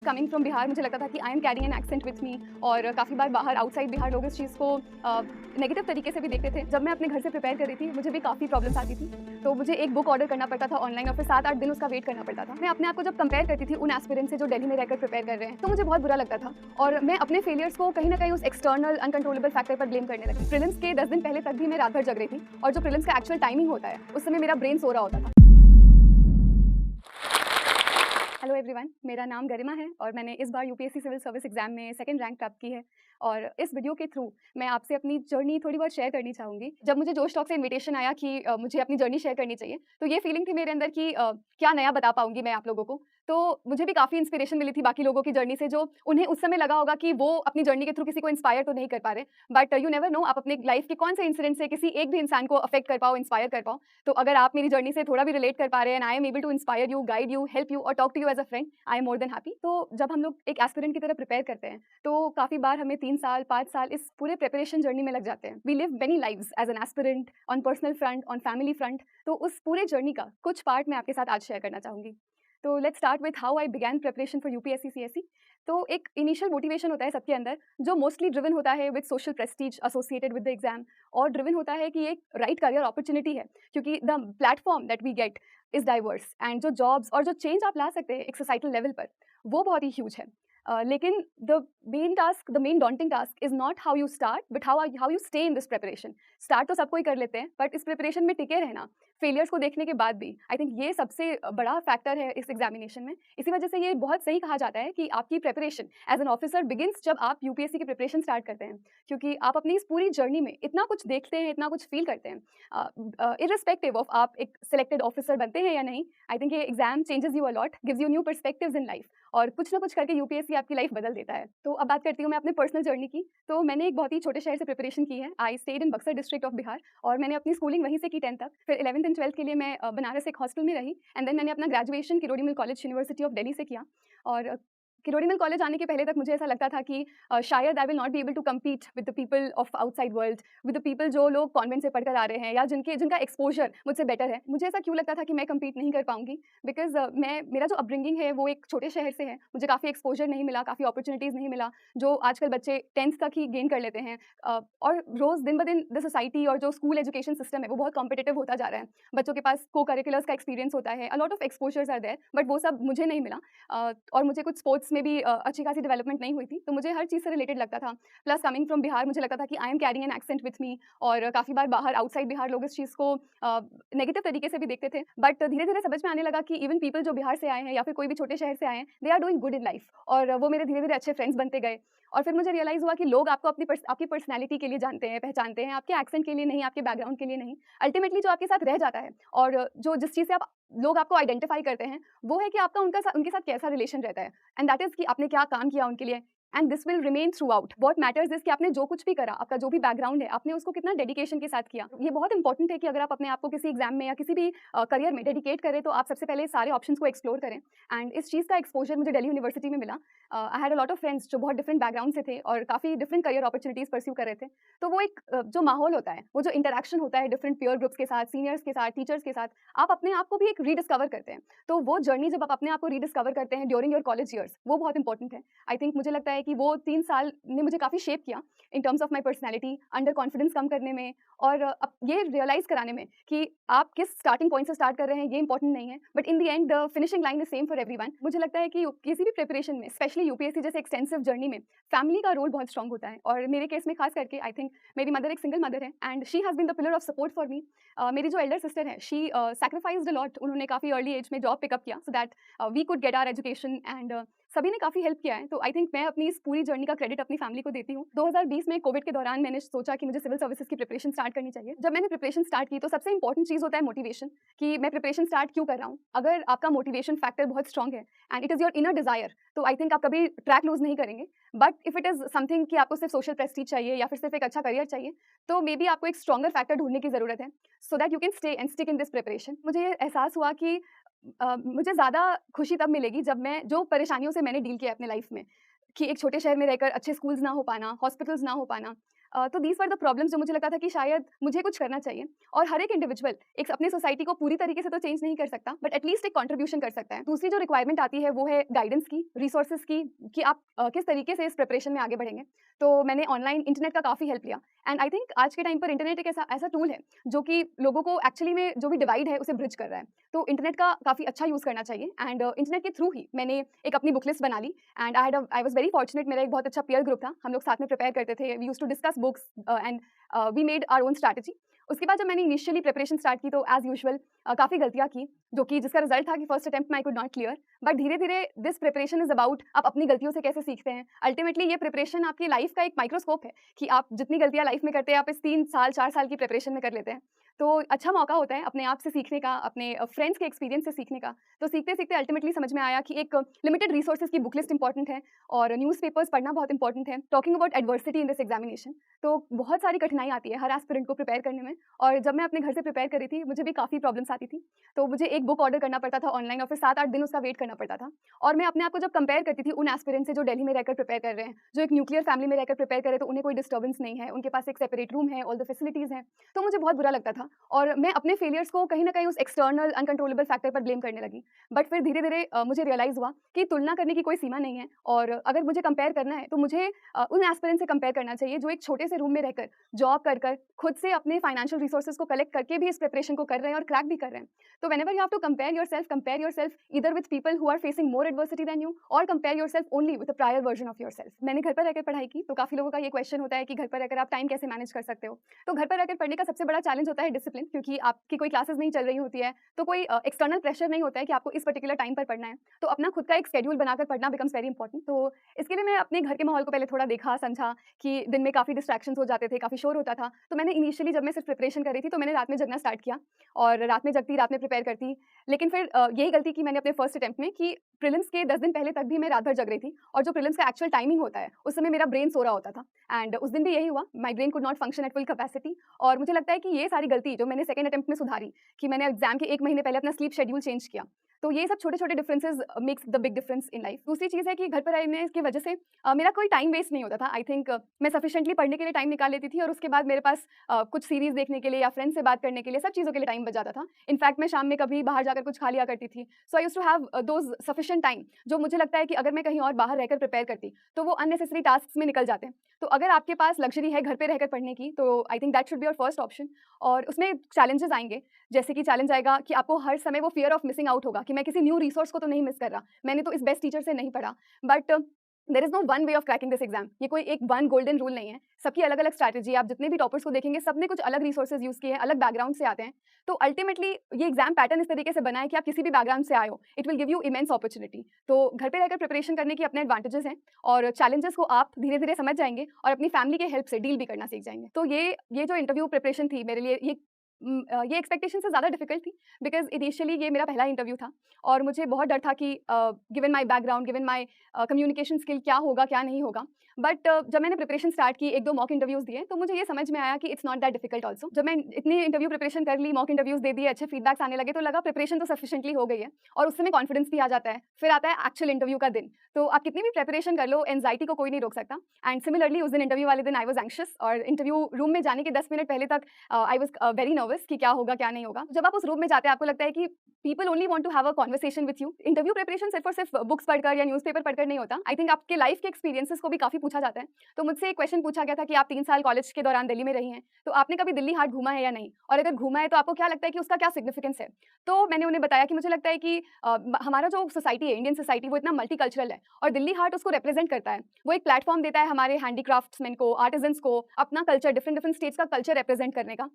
Coming from Bihar मुझे लगता था कि I am carrying an accent with me और काफ़ी बार बाहर आउटसाइड बिहार लोग इस चीज़ को नेगेटिव तरीके से भी देखते थे। जब मैं अपने घर से प्रिपेयर कर रही थी मुझे भी काफ़ी प्रॉब्लम्स आती थी, तो मुझे एक बुक ऑर्डर करना पड़ता था ऑनलाइन और फिर 7-8 दिन उसका वेट करना पड़ता था। मैं अपने आप को जब कंपेयर करती थी उन एस्पिरेंट से जो दिल्ली में रहकर प्रिपेयर कर रहे हैं, तो मुझे बहुत बुरा लगता था और मैं अपने फेलियर्स को कहीं ना कहीं उस एक्सटर्नल अनकंट्रोलेबल फैक्टर पर ब्लेम करने लगी। प्रीलिम्स के 10 दिन पहले तक भी मैं रात भर जग रही थी और जो प्रीलिम्स का एक्चुअल टाइमिंग होता है उस समय मेरा ब्रेन सो रहा होता था। हेलो एवरीवन, मेरा नाम गरिमा है और मैंने इस बार यूपीएससी सिविल सर्विस एग्जाम में सेकंड रैंक प्राप्त की है और इस वीडियो के थ्रू मैं आपसे अपनी जर्नी थोड़ी बहुत शेयर करनी चाहूँगी। जब मुझे जोश टॉक से इनविटेशन आया कि मुझे अपनी जर्नी शेयर करनी चाहिए, तो ये फीलिंग थी मेरे अंदर कि क्या नया बता पाऊँगी मैं आप लोगों को। तो मुझे भी काफ़ी इंस्पिरेशन मिली थी बाकी लोगों की जर्नी से, जो उन्हें उस समय लगा होगा कि वो अपनी जर्नी के थ्रू किसी को इंस्पायर तो नहीं कर पा रहे, बट यू नेवर नो, आप अपने लाइफ के कौन से इंसिडेंट से किसी एक भी इंसान को अफेक्ट कर पाओ, इंस्पायर कर पाओ। तो अगर आप मेरी जर्नी से थोड़ा भी रिलेट कर पा रहे हैं and I am able to inspire you, guide you, help you और talk to you as a friend, I am more than happy. तो जब हम लोग एक एस्पिरेंट की तरह प्रिपेयर करते हैं तो काफ़ी बार हमें 3 साल 5 साल इस पूरे प्रिपरेशन जर्नी में लग जाते हैं। We live many lives as an aspirant, on personal front, on family front. तो उस पूरे जर्नी का कुछ पार्ट मैं आपके साथ आज शेयर करना चाहूँगी। तो let's start with how I began preparation for UPSC CSC. तो एक इनिशियल मोटिवेशन होता है सबके अंदर, जो मोस्टली ड्रिवन होता है with social prestige associated with the exam, और ड्रिवन होता है कि एक राइट करियर अपॉर्चुनिटी है क्योंकि the platform that we get is diverse and जो जॉब्स और जो चेंज आप ला सकते हैं एक सोसाइटल लेवल पर वो बहुत ही ह्यूज है। लेकिन the main daunting task is not how you start but how you stay in this preparation. Start तो सबको ही कर लेते हैं, बट इस प्रिपरेशन में टिके रहना फेलियर्स को देखने के बाद भी, आई थिंक ये सबसे बड़ा फैक्टर है इस एग्जामिनेशन में। इसी वजह से ये बहुत सही कहा जाता है कि आपकी preparation as an officer begins जब आप यूपीएससी की प्रिपरेशन स्टार्ट करते हैं, क्योंकि आप अपनी इस पूरी जर्नी में इतना कुछ देखते हैं, इतना कुछ फील करते हैं, इररिस्पेक्टिव ऑफ आप एक सिलेक्टेड ऑफिसर बनते हैं या नहीं। आई थिंक ये exam changes you a lot, gives you new perspectives in life और कुछ ना कुछ करके यूपीएससी आपकी लाइफ बदल देता है। तो अब बात करती हूँ मैं अपने पर्सनल जर्नी की। तो मैंने एक बहुत ही छोटे शहर से प्रिपरेशन की है। I stayed in Buxar district of Bihar और मैंने अपनी स्कूलिंग वहीं से की 10th तक। फिर 11th एंड 12th के लिए मैं बनारस एक हॉस्टल में रही एंड देन मैंने अपना graduation Kirori Mal College University of Delhi से किया। और किरोड़ी मिल कॉलेज आने के पहले तक मुझे ऐसा लगता था कि शायद I will not be able to compete with the people of outside world, with the people जो लोग कॉन्वेंट से पढ़कर आ रहे हैं या जिनका एक्सपोजर मुझसे बेटर है। मुझे ऐसा क्यों लगता था कि मैं कम्पीट नहीं कर पाऊंगी, बिकॉज मेरा जो अपब्रिंगिंग है वो एक छोटे शहर से है। मुझे काफ़ी एक्सपोजर नहीं मिला, काफ़ी अपॉर्चुनिटीज़ नहीं मिला जो आजकल बच्चे 10th तक ही गेन कर लेते हैं। और रोज़ दिन ब दिन द सोसाइटी और जो स्कूल एजुकेशन सिस्टम है वो बहुत कॉम्पिटेटिव होता जा रहा है। बच्चों के पास को करिकुलर्स का एक्सपीरियंस होता है, a lot of exposures are there, but वो सब मुझे नहीं मिला। और मुझे कुछ स्पोर्ट्स में भी अच्छी खासी डेवलपमेंट नहीं हुई थी, तो मुझे हर चीज़ से रिलेटेड लगता था। प्लस कमिंग फ्रॉम बिहार मुझे लगता था कि I am carrying an accent with me और काफ़ी बार बाहर आउटसाइड बिहार लोग इस चीज़ को नेगेटिव तरीके से भी देखते थे। बट धीरे धीरे समझ में आने लगा कि इवन पीपल जो बिहार से आए हैं या फिर कोई भी छोटे शहर से आए हैं, they are doing good in life और वो मेरे धीरे धीरे अच्छे फ्रेंड्स बनते गए। और फिर मुझे रियलाइज़ हुआ कि लोग आपको आपकी पर्सनैलिटी के लिए जानते हैं, पहचानते हैं, आपके एक्सेंट के लिए नहीं, आपके बैकग्राउंड के लिए नहीं। अल्टीमेटली जो आपके साथ रह जाता है और जो जिस चीज़ से आप लोग आपको आइडेंटिफाई करते हैं वो है कि आपका उनके साथ कैसा रिलेशन रहता है, एंड दैट इज़ कि आपने क्या काम किया उनके लिए। And this will remain through out. What matters is कि आपने जो कुछ भी करा, आपका जो भी बैकग्राउंड है, आपने उसको कितना डेडिकेशन के साथ किया। ये बहुत इंपॉर्टेंट है कि अगर आप अपने आप को किसी एग्जाम में या किसी भी करियर में डेडिकेट करें तो आप सबसे पहले सारे ऑप्शंस को एक्सप्लोर करें। एंड इस चीज़ का एक्सपोजर मुझे दिल्ली यूनिवर्सिटी में मिला। I had a lot of friends जो बहुत डिफरेंट बैकग्राउंड से थे और काफ़ी डिफरेंट करियर अपॉर्चुनिटीज़ परस्यू कर रहे थे। तो वो एक जो माहौल होता है, वो जो इंटरेक्शन होता है डिफरेंट पीयर ग्रुप्स के साथ, सीनियर्स के साथ, टीचर्स के साथ, आप अपने आप को भी एक रीडिस्कवर करते हैं। तो वो जर्नी जब आप अपने आप को रीडिस्कवर करते हैं ड्यूरिंग योर कॉलेज ईयर्स, वो बहुत इंपॉर्टेंट है। आई थिंक मुझे लगता है कि वो 3 साल ने मुझे काफ़ी शेप किया in terms of my personality, under confidence कम करने में और अब ये रियलाइज़ कराने में कि आप किस स्टार्टिंग पॉइंट से स्टार्ट कर रहे हैं ये इंपॉर्टेंट नहीं है, but in the end the finishing line is same for everyone. मुझे लगता है कि किसी भी प्रिपरेशन में, स्पेशली यूपीएससी जैसे एक्सटेंसिव जर्नी में, फैमिली का रोल बहुत स्ट्रॉन्ग होता है। और मेरे केस में खास करके आई थिंक मेरी मदर एक सिंगल मदर है and she has been the pillar of support for me. मेरी जो एल्डर सिस्टर है, शी सैक्रिफाइस्ड अ लॉट। उन्होंने काफ़ी अर्ली एज में जॉब पिकअप किया so that we could get our education and सभी ने काफ़ी हेल्प किया है। तो आई थिंक मैं अपनी इस पूरी जर्नी का क्रेडिट अपनी फैमिली को देती हूँ। 2020 में कोविड के दौरान मैंने सोचा कि मुझे सिविल सर्विसेज की प्रिपरेशन स्टार्ट करनी चाहिए। जब मैंने प्रिपरेशन स्टार्ट की तो सबसे इंपॉर्टेंट चीज़ होता है मोटिवेशन, कि मैं प्रिपरेशन स्टार्ट क्यों कर रहा हूँ। अगर आपका मोटिवेशन फैक्टर बहुत स्ट्रॉन्ग है and it is your inner desire, तो आई थिंक आप कभी ट्रैक लूज नहीं करेंगे। But if it is something कि आपको सिर्फ सोशल प्रेस्टीज चाहिए या फिर सिर्फ एक अच्छा करियर चाहिए, तो मे बी आपको एक स्ट्रॉन्गर फैक्टर ढूंढने की ज़रूरत है so that you can stay and stick in this preparation. मुझे ये एहसास हुआ कि मुझे ज़्यादा खुशी तब मिलेगी जब मैं जो परेशानियों से मैंने डील किया अपने लाइफ में, कि एक छोटे शहर में रहकर अच्छे स्कूल्स ना हो पाना, हॉस्पिटल्स ना हो पाना, तो दीज वर द प्रॉब्लम्स जो मुझे लगता था कि शायद मुझे कुछ करना चाहिए। और हर एक इंडिविजुअल एक अपनी सोसाइटी को पूरी तरीके से तो चेंज नहीं कर सकता, बट एटलीस्ट एक कंट्रीब्यूशन कर सकता है। दूसरी जो रिक्वायरमेंट आती है वो है गाइडेंस की, रिसोर्सेज की, कि आप किस तरीके से इस प्रिपरेशन में आगे बढ़ेंगे। तो मैंने ऑनलाइन इंटरनेट का काफ़ी हेल्प लिया। एंड आई थिंक आज के टाइम पर इंटरनेट एक ऐसा ऐसा टूल है जो कि लोगों को एक्चुअली में जो भी डिवाइड है उसे ब्रिज कर रहा है। तो इंटरनेट का काफ़ी अच्छा यूज़ करना चाहिए। एंड इंटरनेट के थ्रू ही मैंने एक अपनी बुक लिस्ट बना ली। And I was very fortunate, मेरा एक बहुत अच्छा पीयर ग्रुप था, हम लोग साथ में प्रिपेयर करते थे, we used to discuss books and we made our own strategy. उसके बाद जब मैंने इनिशियली प्रिपरेशन स्टार्ट की तो एज यूजुअल काफ़ी गलतियाँ की, जो कि जिसका रिजल्ट था कि फर्स्ट अटेम्प्ट में I could not clear. But धीरे धीरे दिस प्रिपरेशन इज अबाउट आप अपनी गलतियों से कैसे सीखते हैं। अल्टीमेटली ये प्रिपरेशन आपकी लाइफ का एक माइक्रोस्कोप है कि आप जितनी गलतियाँ लाइफ में करते हैं आप इस 3 साल 4 साल की प्रिपरेशन में कर लेते हैं। तो अच्छा मौका होता है अपने आप से सीखने का, अपने फ्रेंड्स के एक्सपीरियंस से सीखने का। तो सीखते सीखते अल्टीमेटली समझ में आया कि एक लिमिटेड रिसोर्सेज की बुक लिस्ट इंपॉर्टेंट है और न्यूज़पेपर्स पढ़ना बहुत इंपॉर्टेंट है। Talking about adversity in this examination, तो बहुत सारी कठिनाई आती है हर एस्पिरेंट को प्रिपेयर करने में। और जब मैं अपने घर से प्रिपेयर कर रही थी मुझे भी काफ़ी प्रॉब्लम्स आती थी। तो मुझे एक बुक ऑर्डर करना पड़ता था ऑनलाइन और फिर 7-8 दिन उसका वेट करना पड़ता था। और मैं अपने आप को जब कंपेयर करती थी उन एस्पिरेंट से जो दिल्ली में रहकर प्रिपेयर कर रहे हैं, जो एक न्यूक्लियर फैमिली में रहकर प्रिपेयर कर रहे हैं, तो उन्हें कोई डिस्टर्बेंस नहीं है, उनके पास एक सेपरेट रूम है, ऑल द फैसिलिटीज़ हैं। तो मुझे बहुत बुरा लगता था और मैं अपने फेलियर्स को कहीं न कहीं उस एक्सटर्नल अनकंट्रोलेबल फैक्टर पर ब्लेम करने लगी। बट फिर धीरे-धीरे मुझे रियलाइज़ हुआ कि तुलना करने की कोई सीमा नहीं है और अगर मुझे कंपेयर करना है तो मुझे उन एस्पिरेंट से कंपेयर करना चाहिए जो एक छोटे से रूम में रहकर जॉब कर खुद से अपने फाइनेंशियल रिसोर्सेज को कलेक्ट करके भी इस प्रिपरेशन को कर रहे हैं और क्रैक भी कर रहे हैं। तो whenever you have to compare yourself either with people who are facing more adversity than you or compare yourself only with a prior version of yourself. मैंने घर पर रहकर पढ़ाई की, तो काफ़ी लोगों का ये क्वेश्चन होता है कि घर पर रहकर आप टाइम कैसे मैनेज कर सकते हो। तो घर पर रहकर पढ़ने का सबसे बड़ा चैलेंज होता है डिसिप्लिन, क्योंकि आपकी कोई क्लासेस नहीं चल रही होती है, तो कोई एक्सटर्नल प्रेशर नहीं होता है कि आपको इस पर्टिकुलर टाइम पर पढ़ना है। तो अपना खुद का एक शेड्यूल बनाकर पढ़ना बिकम्स वेरी इंपॉर्टेंट। तो इसके लिए मैं अपने घर के माहौल को पहले थोड़ा देखा, समझा कि दिन में काफ़ी डिस्ट्रैक्शंस हो जाते थे, काफ़ी शोर होता था। तो मैंने इनिशियली जब मैं सिर्फ प्रिपरेशन कर रही थी तो मैंने रात में जगना स्टार्ट किया और रात में जगती, रात में प्रिपेयर करती। लेकिन फिर यही गलती की मैंने अपने फर्स्ट अटेम्प्ट में कि प्रीलिम्स के 10 दिन पहले तक भी मैं रात भर जग रही थी और जो प्रीलिम्स का एक्चुअल टाइमिंग होता है उस समय मेरा ब्रेन सो रहा होता था। एंड उस दिन भी यही हुआ, my brain could not function at full capacity. और मुझे लगता है कि ये सारी गलती जो मैंने सेकंड अटेम्प्ट में सुधारी कि मैंने एग्जाम के 1 महीने पहले अपना स्लीप शेड्यूल चेंज किया, तो ये सब छोटे-छोटे differences makes the big difference in life. दूसरी चीज़ है कि घर पर रहने की वजह से मेरा कोई टाइम वेस्ट नहीं होता था। आई थिंक मैं सफिशिएंटली पढ़ने के लिए टाइम निकाल लेती थी और उसके बाद मेरे पास कुछ सीरीज़ देखने के लिए या फ्रेंड्स से बात करने के लिए सब चीज़ों के लिए टाइम बच जाता था। इनफैक्ट मैं शाम में कभी बाहर जाकर कुछ खा लिया करती थी। So I used to have those sufficient time, जो मुझे लगता है कि अगर मैं कहीं और बाहर रहकर प्रिपेयर करती तो वो अननेसेसरी टास्क्स में निकल जाते हैं। तो अगर आपके पास लग्जरी है घर पे रहकर पढ़ने की तो I think that should be your first option. और उसमें चैलेंजेस आएँगे, जैसे कि चैलेंज आएगा कि आपको हर समय वो फियर ऑफ मिसिंग आउट होगा कि मैं किसी न्यू रिसोर्स को तो नहीं मिस कर रहा, मैंने तो इस बेस्ट टीचर से नहीं पढ़ा। But there is no one way of cracking this exam, ये कोई एक वन गोल्डन रूल नहीं है, सबकी अलग अलग स्ट्रैटेजी। आप जितने भी टॉपर्स को देखेंगे सबने कुछ अलग रिसोर्सेज यूज किए हैं, अलग बैकग्राउंड से आते हैं। तो अल्टीमेटली ये एग्जाम पैटर्न इस तरीके से बना है कि आप किसी भी बैकग्राउंड से आए हो, it will give you immense opportunity. तो घर पे रहकर प्रिपरेशन करने के अपने एडवांटेजेस हैं और चैलेंजेस को आप धीरे धीरे समझ जाएंगे और अपनी फैमिली के हेल्प से डील भी करना सीख जाएंगे। तो ये जो इंटरव्यू प्रिपरेशन थी मेरे लिए, ये एक्सपेक्टेशन से ज़्यादा डिफिकल्ट थी बिकॉज इनिशियली ये मेरा पहला इंटरव्यू था और मुझे बहुत डर था कि given my background, given my communication skill क्या होगा क्या नहीं होगा। बट जब मैंने प्रिपरेशन स्टार्ट की, 1-2 मॉक इंटरव्यूज़ दिए, तो मुझे ये समझ में आया कि it's not that difficult also. जब मैं इतनी इंटरव्यू प्रिपरेशन कर ली, मॉक इंटरव्यूज़ दे दिए, अच्छे फीडबैक्स आने लगे, तो लगा प्रिपरेशन तो सफिशिएंटली हो गई है और उस समय कॉन्फिडेंस भी आ जाता है। फिर आता है एक्चुअल इंटरव्यू का दिन, तो आप कितनी भी प्रिपरेशन कर लो, एंजाइटी को कोई नहीं रोक सकता। एंड सिमिलरली उस दिन इंटरव्यू वाले दिन आई वाज एंग्शियस और इंटरव्यू रूम में जाने के 10 मिनट पहले तक आई वाज वेरी नर्वस कि क्या होगा क्या नहीं होगा। जब आप उस रूम में जाते हैं आपको लगता है कि people only want to have a conversation with you. Interview preparation सिर्फ और सिर्फ बुक्स पढ़कर या न्यूज़पेपर पढ़कर नहीं होता। आई थिंक आपके लाइफ के एक्सपीरियंसेस को भी काफ़ी पूछा जाता है। तो मुझसे एक क्वेश्चन पूछा गया था कि आप 3 साल कॉलेज के दौरान दिल्ली में रही हैं, तो आपने कभी दिल्ली हाट घूमा है या नहीं? और अगर घूमा है तो आपको क्या लगता है कि उसका क्या सिग्निफिकेंस है? तो मैंने उन्हें बताया कि मुझे लगता है कि हमारा जो सोसाइटी है, इंडियन सोसाइटी, वो इतना मल्टीकल्चरल है और दिल्ली हाट उसको रिप्रेजेंट करता है। वो एक प्लेटफॉर्म देता है हमारे हैंडीक्राफ्ट्समैन को, आर्टिजन्स को अपना कल्चर, डिफरेंट डिफरेंट स्टेट्स का कल्चर रिप्रेजेंट करने का।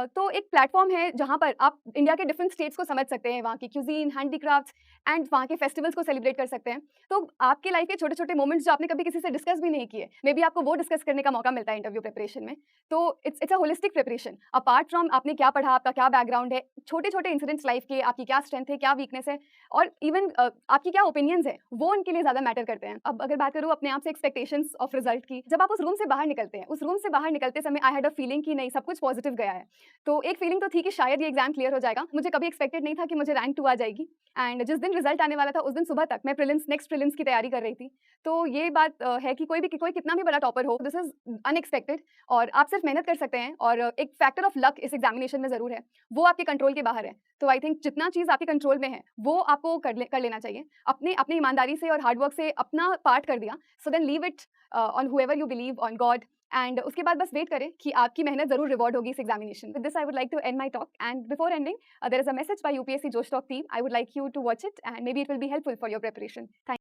तो एक प्लेटफॉर्म है जहाँ पर आप इंडिया के डिफरेंट स्टेट्स को समझ सकते हैं, वहाँ की क्यूजीन, हैंडीक्राफ्ट्स एंड वहाँ के फेस्टिवल्स को सेलिब्रेट कर सकते हैं। तो आपके लाइफ के छोटे छोटे मोमेंट्स जो आपने कभी किसी से डिस्कस भी नहीं किए, मे बी आपको वो डिस्कस करने का मौका मिलता है इंटरव्यू प्रिपरेशन में। तो it's a holistic preparation, apart from आपने क्या पढ़ा, आपका क्या बैकग्राउंड है, छोटे छोटे इंसिडेंट्स लाइफ के, आपकी क्या स्ट्रेंथ है, क्या वीकनेस है और इवन आपकी क्या ओपिनियंस है, वो उनके लिए ज़्यादा मैटर करते हैं। अब अगर बात करूँ अपने आप से एक्सपेक्टेशंस ऑफ रिजल्ट की, जब आप उस रूम से बाहर निकलते हैं, उस रूम से बाहर निकलते समय आई हैड अ फीलिंग कि नहीं, सब कुछ पॉजिटिव गया है। तो एक फीलिंग तो थी कि शायद ये एग्जाम क्लियर हो जाएगा। मुझे कभी एक्सपेक्टेड नहीं था कि मुझे रैंक 2 आ जाएगी। एंड जिस दिन रिजल्ट आने वाला था उस दिन सुबह तक मैं नेक्स्ट प्रीलिम्स की तैयारी कर रही थी। तो ये बात है कि कोई कितना भी बड़ा टॉपर हो, दिस इज अनएक्सपेक्टेड और आप सिर्फ मेहनत कर सकते हैं और एक फैक्टर ऑफ लक इस एग्जामिनेशन में ज़रूर है, वो आपके कंट्रोल के बाहर है। तो आई थिंक जितना चीज़ आपके कंट्रोल में है वो आपको कर लेना चाहिए। अपनी ईमानदारी से और हार्डवर्क से अपना पार्ट कर दिया, so then leave it on whoever you believe, on God, and उसके बाद बस वेट करें कि आपकी मेहनत जरूर रिवॉर्ड होगी इस examination. With this I would like to end my talk, and before ending there is a message by UPSC Josh talk team. I would like you to watch it and maybe it will be helpful for your preparation. Thank